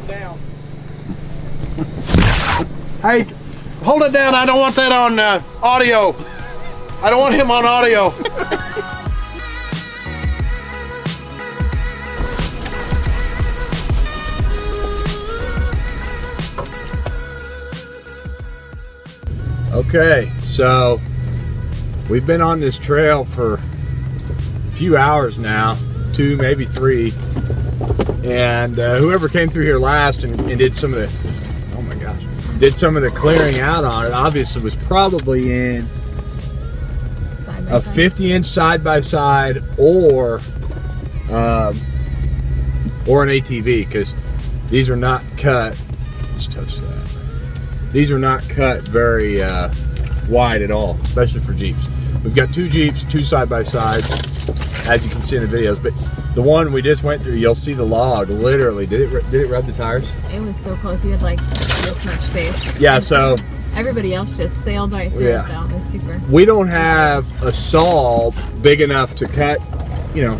Down. Hey, hold it down. I don't want that on audio. I don't want him on audio. Okay, so we've been on this trail for a few hours now, 2, maybe 3, and whoever came through here last and did some of the, oh my gosh, did some of the clearing out on it, obviously was probably in a 50-inch side-by-side or an ATV, because these are not cut. Let's touch that. These are not cut very wide at all, especially for Jeeps. We've got 2 Jeeps, 2 side-by-sides, as you can see in the videos. But the one we just went through, you'll see the log literally. Did it rub the tires? It was so close. You had like this much space. Yeah, so everybody else just sailed right through it though. It was super. We don't have a saw big enough to cut, you know,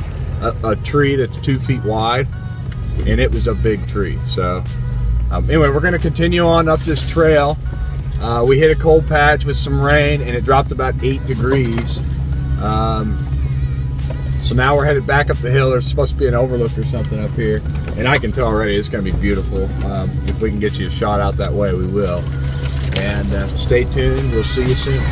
a tree that's 2 feet wide, and it was a big tree. So anyway, we're going to continue on up this trail. We hit a cold patch with some rain, and it dropped about 8 degrees. So now we're headed back up the hill. There's supposed to be an overlook or something up here, and I can tell already it's going to be beautiful. If we can get you a shot out that way, we will. And stay tuned. We'll see you soon.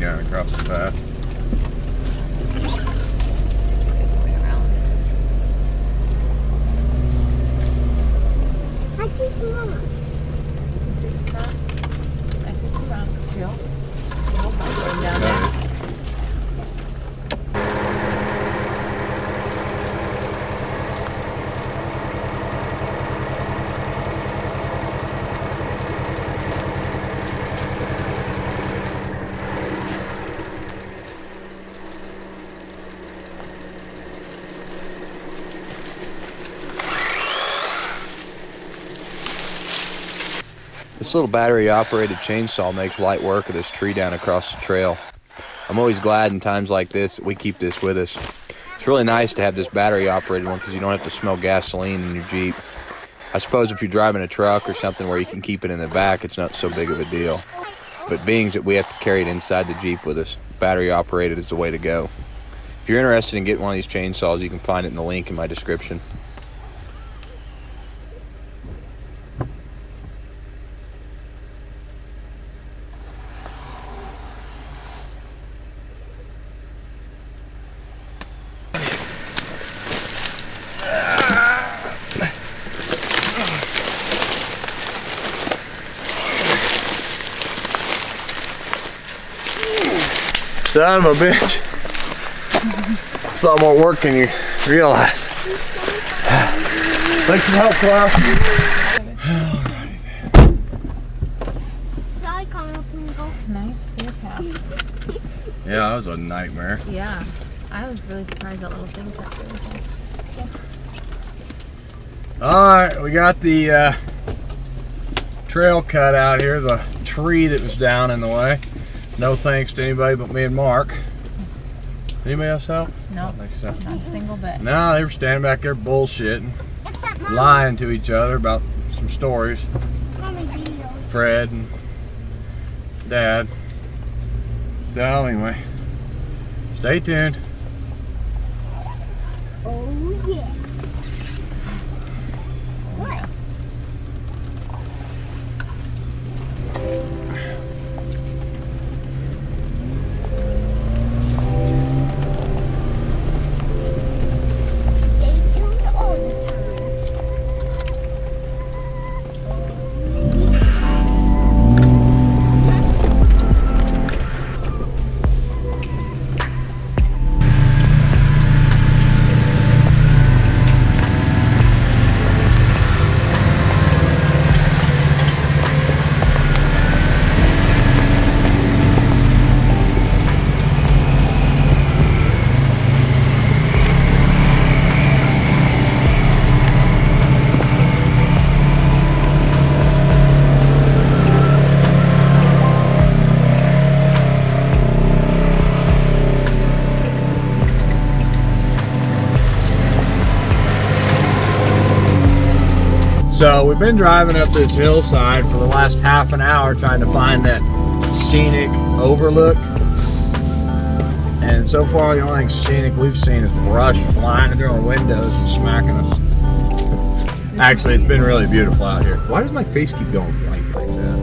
Across the path. I see some rocks. You see some rocks? I see some rocks too. Down there. This little battery operated chainsaw makes light work of this tree down across the trail. I'm always glad in times like this that we keep this with us. It's really nice to have this battery operated one because you don't have to smell gasoline in your Jeep. I suppose if you're driving a truck or something where you can keep it in the back, it's not so big of a deal. But being that we have to carry it inside the Jeep with us, battery operated is the way to go. If you're interested in getting one of these chainsaws, you can find it in the link in my description. Son of a bitch. It's a lot more work than you realize. Thanks for the help, Clara. Nice clear path. Yeah, that was a nightmare. Yeah. I was really surprised that little thing kept everything. Alright, we got the trail cut out here, the tree that was down in the way. No thanks to anybody but me and Mark. Anybody else help? No, I don't think so. not a single bit. No, they were standing back there bullshitting, lying to each other about some stories. Fred and Dad. So anyway, stay tuned. Oh yeah. What? Stay tuned all the So we've been driving up this hillside for the last half an hour trying to find that scenic overlook. And so far the only thing scenic we've seen is brush flying through our windows and smacking us. Actually, it's been really beautiful out here. Why does my face keep going blank like that?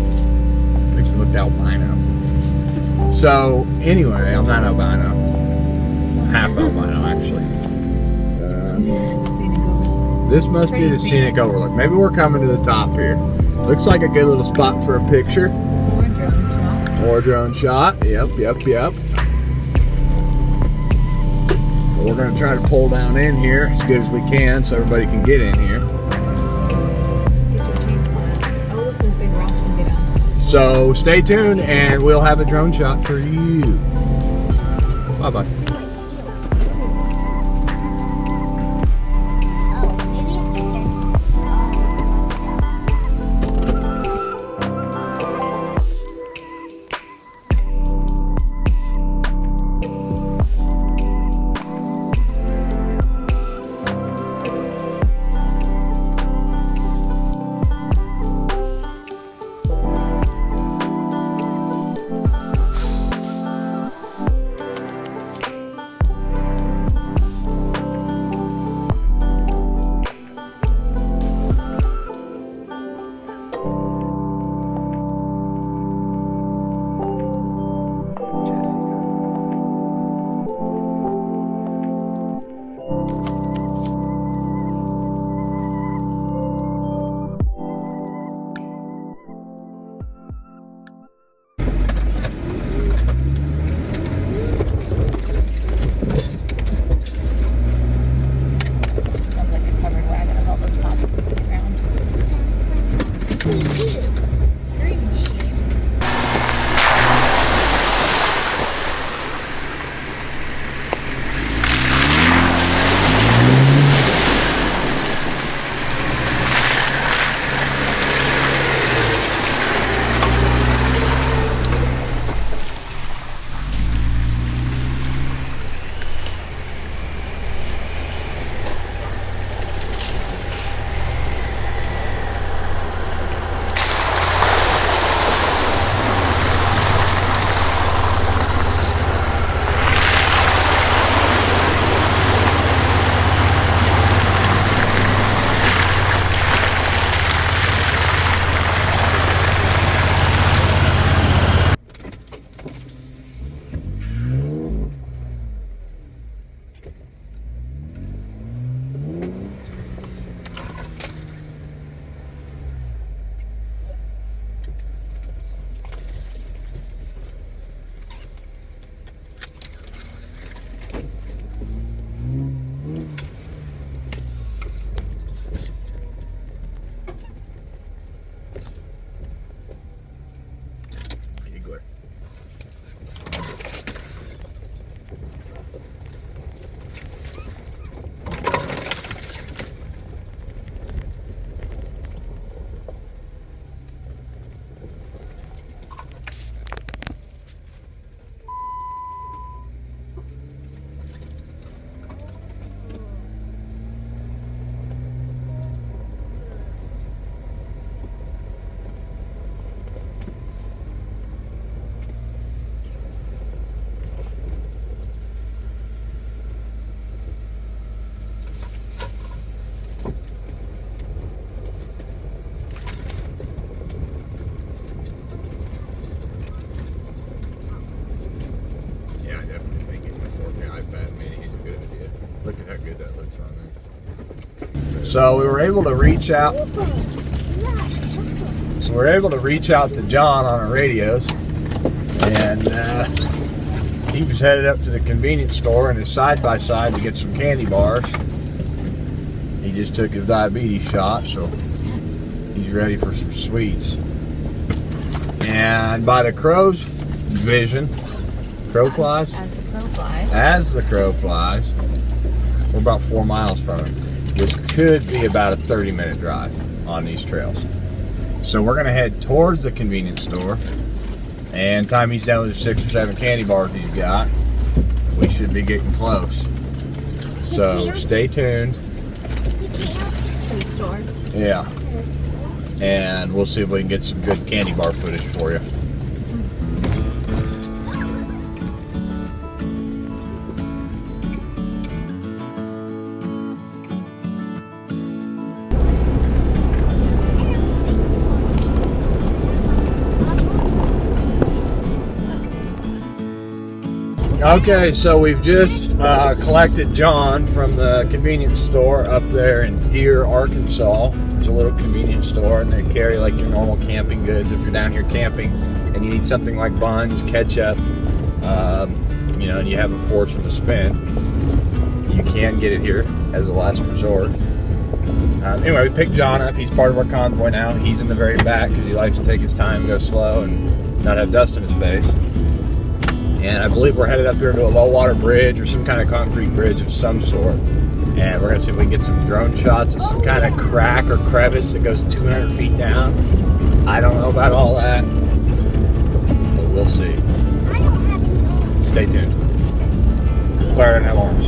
Makes me look albino. So anyway, I'm not albino. Half albino actually. This must be the scenic overlook. Maybe we're coming to the top here. Looks like a good little spot for a picture. Or a drone shot. Or a drone shot. Yep. We're going to try to pull down in here as good as we can so everybody can get in here. Get your chainsaw. Oh, look, those big rocks can get down. So stay tuned and we'll have a drone shot for you. Bye-bye. So we were able to reach out. So we're able to reach out to John on our radios, and he was headed up to the convenience store in his side-by-side to get some candy bars. He just took his diabetes shot, so he's ready for some sweets. And by the crow's vision, crow flies? As the crow flies. As the crow flies, we're about 4 miles from him, which could be about a 30-minute drive on these trails. So we're gonna head towards the convenience store, and time he's done with the 6 or 7 candy bars he's got, we should be getting close. So stay tuned. To the store. Yeah. And we'll see if we can get some good candy bar footage for you. Okay, so we've just collected John from the convenience store up there in Deere, Arkansas. There's a little convenience store, and they carry like your normal camping goods if you're down here camping and you need something like buns, ketchup, you know, and you have a fortune to spend. You can get it here as a last resort. Anyway, we picked John up. He's part of our convoy now. He's in the very back because he likes to take his time, go slow, and not have dust in his face. And I believe we're headed up here to a low water bridge or some kind of concrete bridge of some sort. And we're gonna see if we can get some drone shots of some kind of crack or crevice that goes 200 feet down. I don't know about all that, but we'll see. Stay tuned. Sorry, I don't have arms.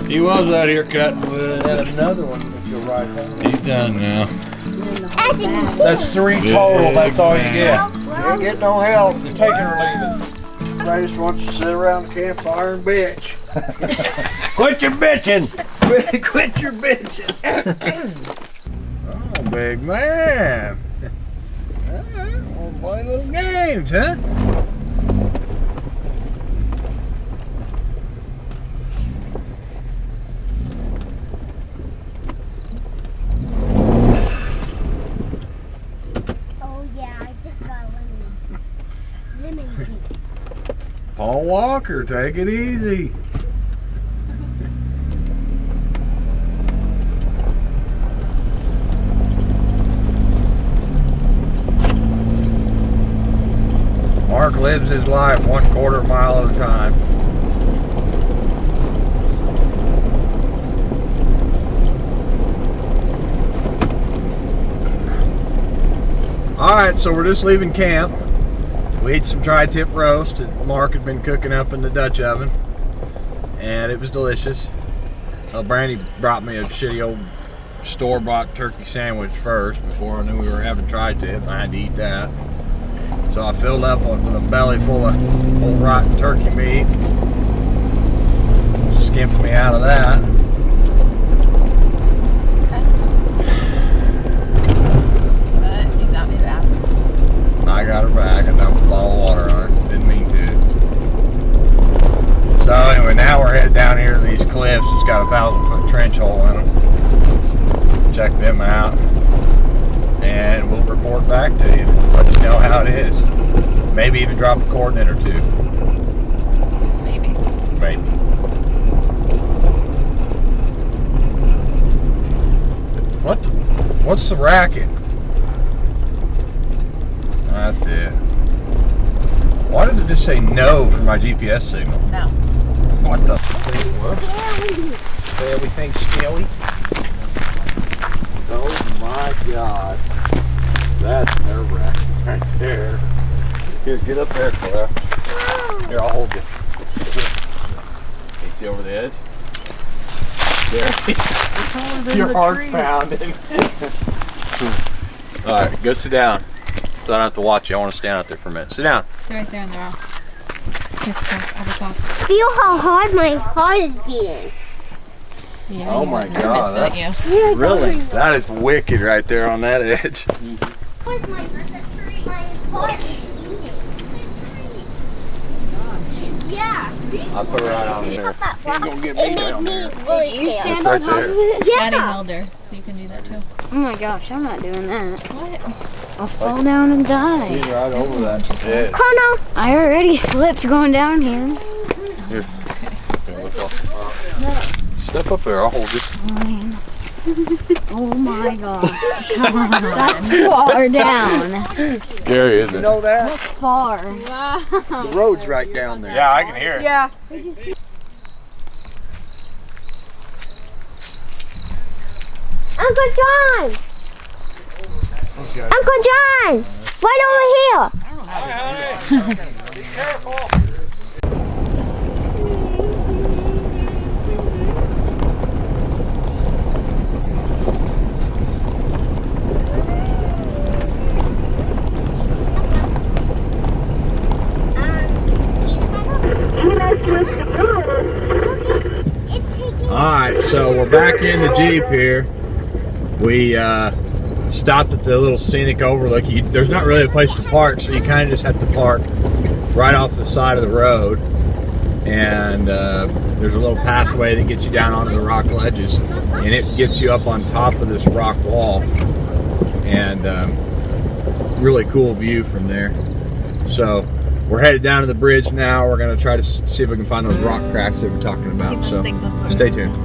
He was out here cutting wood. And another one if you'll ride home. He's done now. That's 3 total, that's all you get. You ain't get no help, you're taking or leaving. I just want you to sit around the campfire and bitch. Quit your bitching! Quit your bitching! Oh, big man. Alright, we'll play little games, huh? Oh yeah, I just got lemon tea. Paul Walker, take it easy. Mark lives his life 1/4 mile at a time. Alright, so we're just leaving camp. We ate some tri-tip roast that Mark had been cooking up in the Dutch oven, and it was delicious. Brandy brought me a shitty old store-bought turkey sandwich first before I knew we were having tri-tip, and I had to eat that. So I filled up with a belly full of old rotten turkey meat. Skimped me out of that. But you got me back. I got her back. I dumped a bottle of water on her. Didn't mean to. So anyway, now we're headed down here to these cliffs. It's got a 1,000-foot trench hole in them. Check them out. And we'll report back to you. Let us know how it is. Maybe even drop a coordinate or two. Maybe. What's the racket? That's it. Why does it just say no for my GPS signal? No. What the? Everything scaly. Oh my God. That's nerve-wracking right there. Here, get up there, Claire. Here, I'll hold you. You see over the edge? There. Your heart pounding. All right, go sit down. So I don't have to watch you. I want to stand out there for a minute. Sit down. Sit right there on the rock. Just applesauce. Feel how hard my heart is beating. Yeah, Oh you my were nervous, God, weren't that's you? really, that is wicked right there on that edge. With my heart is beating. Yeah. I'll put her right on there. It gonna get made me down me there. really You scared. stand It's on right top there. of it? Daddy Yeah. held her, so you can do that too. Oh my gosh, I'm not doing that. What? I'll fall down and die. She's right over that edge. Connor. I already slipped going down here. Here. Step up there, I'll hold you. Oh my gosh. That's far down. Scary, isn't it? know that? Far. The road's right down there. Yeah, I can hear it. Yeah. Uncle John. Uncle John. Right over here. Be careful. Alright, so we're back in the Jeep here. We stopped at the little scenic overlook. There's not really a place to park, so you kind of just have to park right off the side of the road. And there's a little pathway that gets you down onto the rock ledges, and it gets you up on top of this rock wall. And really cool view from there. So we're headed down to the bridge now. We're going to try to see if we can find those rock cracks that we're talking about. So stay tuned.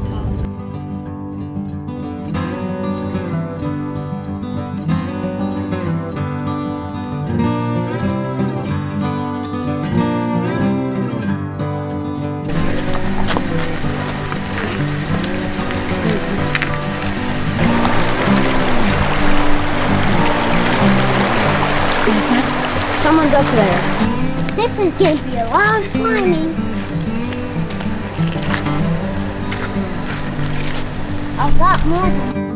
Someone's up there. This is going to be a lot of climbing. I've got more.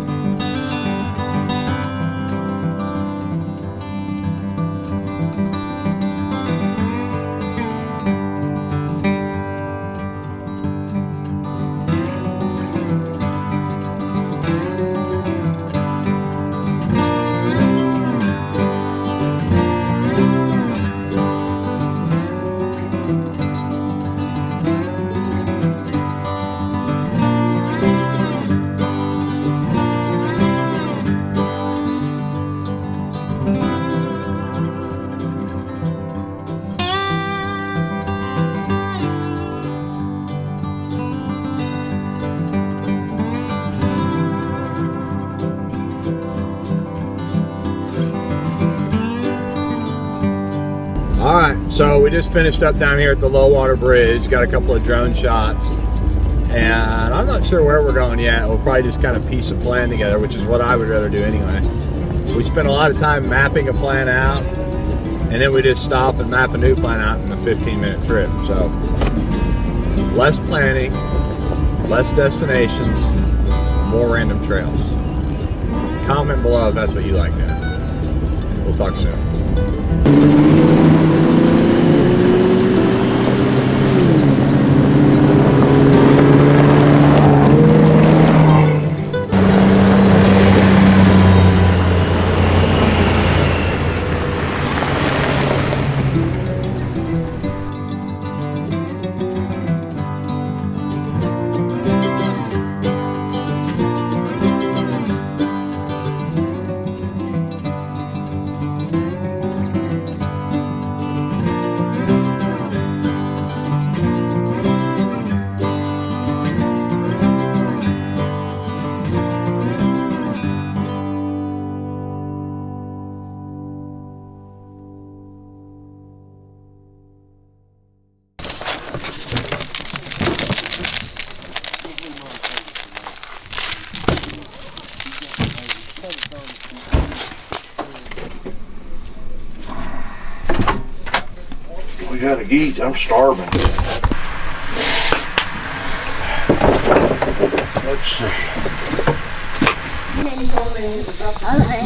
Alright, so we just finished up down here at the low water bridge, got a couple of drone shots, and I'm not sure where we're going yet. We'll probably just kind of piece a plan together, which is what I would rather do anyway. We spent a lot of time mapping a plan out, and then we just stop and map a new plan out in a 15-minute trip. So less planning, less destinations, more random trails. Comment below if that's what you like that. We'll talk soon. gotta eat. I'm starving. Let's see.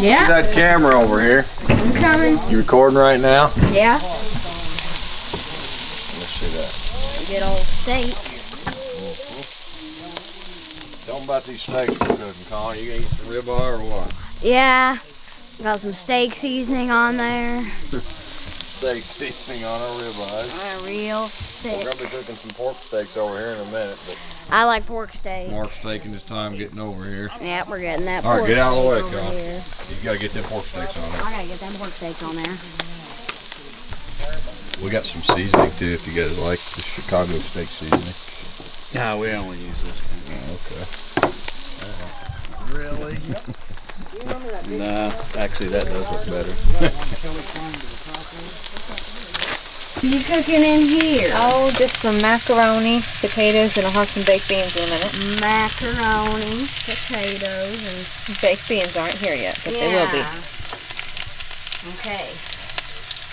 Yeah. That camera over here. I'm coming. You recording right now? Yeah. Let's see Good old steak. that. Tell them about these steaks we're cooking, Colin. You gonna eat some ribeye or what? Yeah. Got some steak seasoning on there. Steak seasoning on our ribeyes. Real We're thick. gonna be cooking some pork steaks over here in a minute, but I like pork steak. Mark's taking his time getting over here. Yeah, we're getting that All right, pork get out of the way, steak over Colin. here. You gotta get them pork steaks on there. I gotta get them pork steaks on there. We got some seasoning too if you guys like the Chicago steak seasoning. No, we only use this Okay. Really? kind. Nah, actually that does look better. What are you cooking in here? Oh, just some macaroni, potatoes, and I'll have some baked beans in a minute. Macaroni, potatoes, and Baked beans aren't here yet, but they will be. Okay.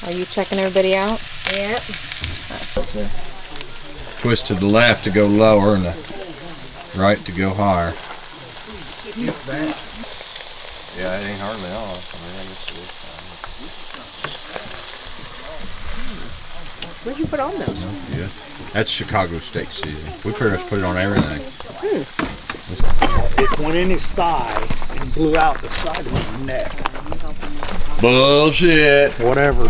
Are you checking everybody out? Yep. Twist to the left to go lower and the right to go higher. Yeah, it ain't hardly off. I mean, I guess it is. What'd you put on those? Yeah. That's Chicago steak seasoning. We pretty much put it on everything. It went in his thigh and blew out the side of his neck. Bullshit. Whatever.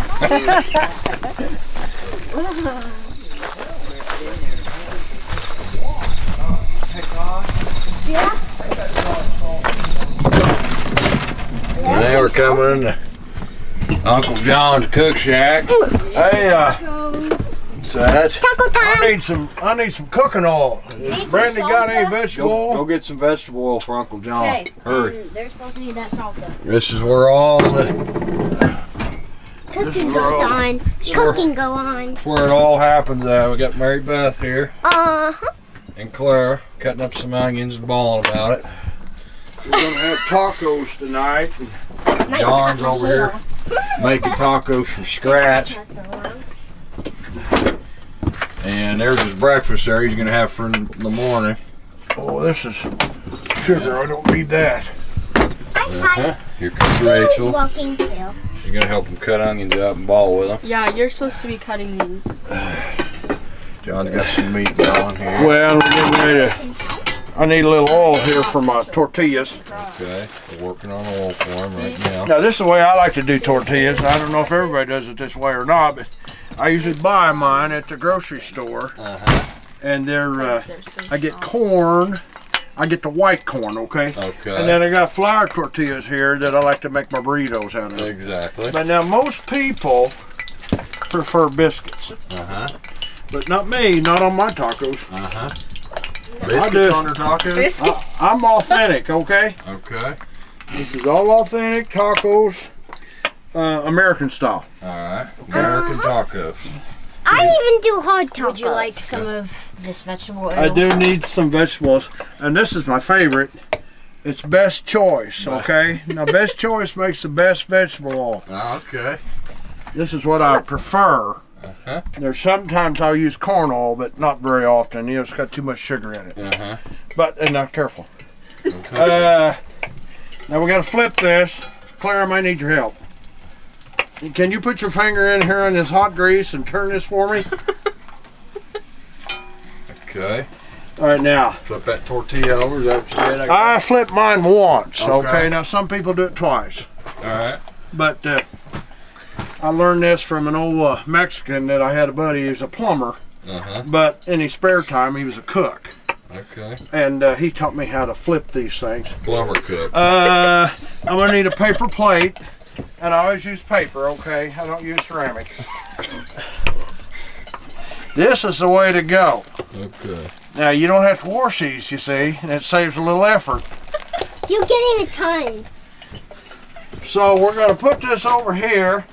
Now we're coming to Uncle John's Cook Shack. Hey, So that's Taco time! I need some cooking oil. Has Brandon got any vegetable Go oil? get some vegetable oil for Uncle John. Hey, Hurry. they're supposed to need that salsa. this is where all the Cooking goes on. Cooking go on. where it all happens at. We got Mary Beth here Uh-huh. and Claire cutting up some onions and bawling about it. We're gonna have tacos tonight. John's over here making tacos from scratch. And there's his breakfast there he's gonna have for in the morning. Oh, this is sugar. I don't need that. Here comes Rachel. Walking still. She's gonna help him cut onions up and ball with them. Yeah, you're supposed to be cutting these. John's got some meat going here. Well, we're getting ready to. I need a little oil here for my tortillas. Okay, we're working on oil for him right now. Now, this is the way I like to do tortillas. I don't know if everybody does it this way or not, but I usually buy mine at the grocery store. And they're, I get corn. I get the white corn, okay? Okay. And then I got flour tortillas here that I like to make my burritos out of. Exactly. But now most people prefer biscuits. But not me, not on my tacos. Biscuits on their tacos? I'm authentic, okay? Okay. This is all authentic tacos, American style. Alright. American tacos. I even do hard tacos. Would you like some of this vegetable oil? I do need some vegetables, and this is my favorite. It's Best Choice, okay? Now, Best Choice makes the best vegetable oil. Okay. This is what I prefer. There's sometimes I'll use corn oil, but not very often. You know, it's got too much sugar in it. But, and now, careful. Now we got to flip this. Claire, I might need your help. Can you put your finger in here in this hot grease and turn this for me? Okay. All right, now. Flip that tortilla over. Is that what you did? I flipped mine once, Okay. okay? Now, some people do it twice. Alright. But I learned this from an old Mexican that I had a buddy. He was a plumber. But in his spare time, he was a cook. Okay. And he taught me how to flip these things. Plumber cook. I'm going to need a paper plate. And I always use paper, okay? I don't use ceramic. This is the way to go. Okay. Now, you don't have to wash these, you see, and it saves a little effort. You're getting a ton. So we're going to put this over here.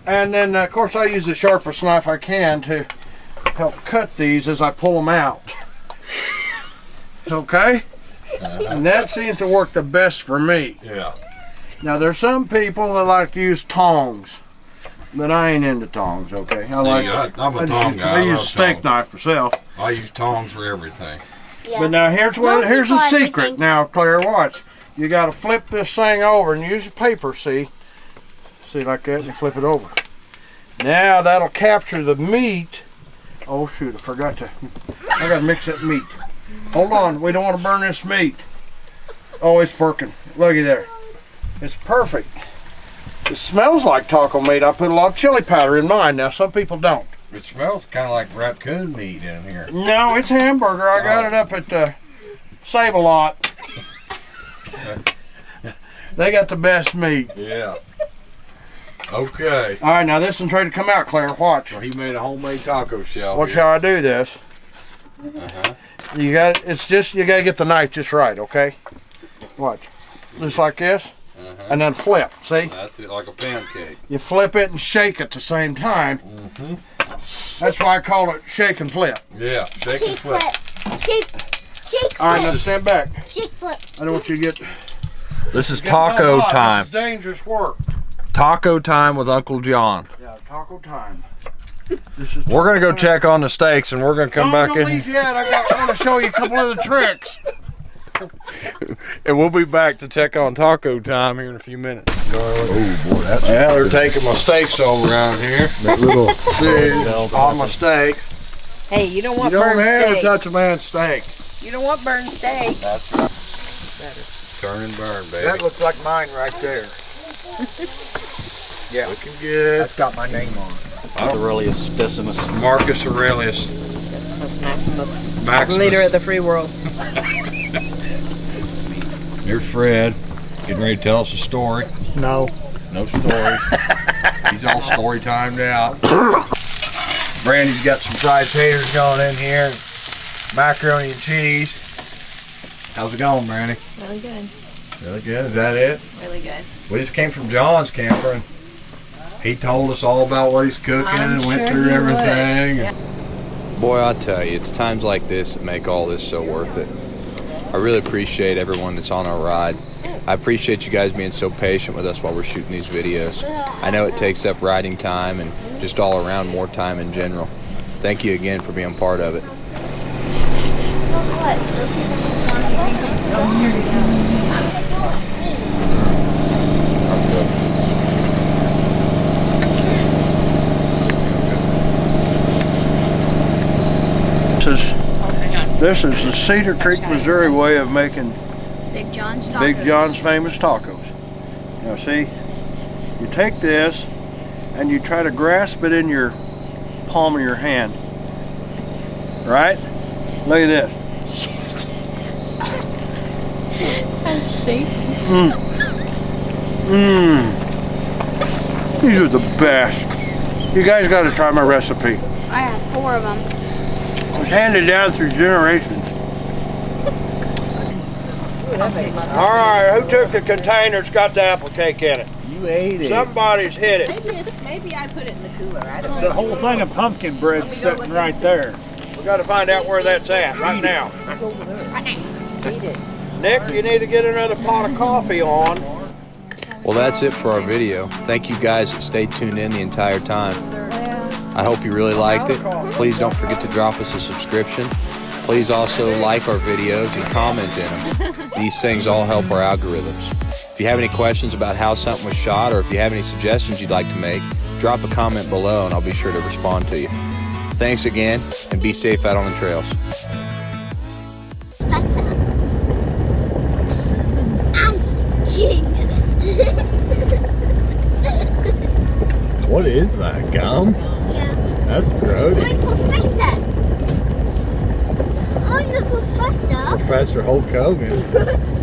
And then, of course, I use the sharpest knife I can to help cut these as I pull them out. Okay? And that seems to work the best for me. Yeah. Now, there's some people that like to use tongs. but I ain't into tongs, okay? I'm a tong guy. I use a steak knife myself. I use tongs for everything. Yeah. But now here's the for secret. everything. Now, Claire, watch. You got to flip this thing over and use the paper, see? See, like that, and you flip it over. Now that'll capture the meat. Oh shoot, I gotta mix that meat. Hold on, we don't want to burn this meat. Oh, it's working. Looky there. It's perfect. It smells like taco meat. I put a lot of chili powder in mine. Now, some people don't. It smells kind of like raccoon meat in here. No, it's hamburger. I got it up at Save-A-Lot. They got the best meat. Yeah. Okay. All right, now this one's ready to come out, Claire. Watch. Well, he made a homemade taco shell. Watch here. how I do this. You got you gotta get the knife just right, okay? Watch. Just like this, and then flip. See? That's it, like a pancake. You flip it and shake at the same time. That's why I call it shake and flip. Yeah, shake and flip. Shake All right, flip. now stand back. Shake flip. I don't want you to get. This is get hot. taco time. This is dangerous work. Taco time with Uncle John. Yeah, taco time. We're gonna go check on the steaks, and we're gonna come back Don't in, leave yet. I want to show you a couple other tricks. and we'll be back to check on taco time here in a few minutes. Oh boy, that's Yeah, they're taking my steaks over around here. that little. See, on my steak. Hey, you don't want You don't burned ever steak. touch a man's steak. You don't want burned steak. That's right. Turn and burn, baby. That looks like mine right there. Yeah, looking good. That's got my name on it. Aurelius Decimus. Marcus Aurelius. That's Maximus. Maximus. Leader of the free world. Here's Fred, getting ready to tell us a story. No. No story. He's all story timed out. Brandy's got some fried taters going in here, macaroni and cheese. How's it going, Brandy? Really good. Really good. Is that it? Really good. We just came from John's camper, and he told us all about what he's cooking and went sure through he everything. would. Boy, I tell you, it's times like this that make all this so worth it. I really appreciate everyone that's on our ride. I appreciate you guys being so patient with us while we're shooting these videos. I know it takes up riding time and just all around more time in general. Thank you again for being part of it. This is the Cedar Creek, Missouri way of making Big John's tacos. Big John's famous tacos. Now see, you take this and you try to grasp it in your palm of your hand. Right? Look at this. I'm shaking. These are the best. You guys got to try my recipe. I have 4 of them. It was handed down through generations. All right, who took the container that's got the apple cake in it? You ate it. Somebody's hit it. Maybe I put it in the cooler. I don't The know. whole thing of pumpkin bread's sitting right there. We got to find out where that's at right now. Eat it. Nick, you need to get another pot of coffee on. Well, that's it for our video. Thank you guys that stayed tuned in the entire time. I hope you really liked it. Please don't forget to drop us a subscription. Please also like our videos and comment in them. These things all help our algorithms. If you have any questions about how something was shot, or if you have any suggestions you'd like to make, drop a comment below and I'll be sure to respond to you. Thanks again, and be safe out on the trails. What is that, gum? Yeah. That's gross. I'm Professor. I'm the Professor. Professor Hulk Hogan.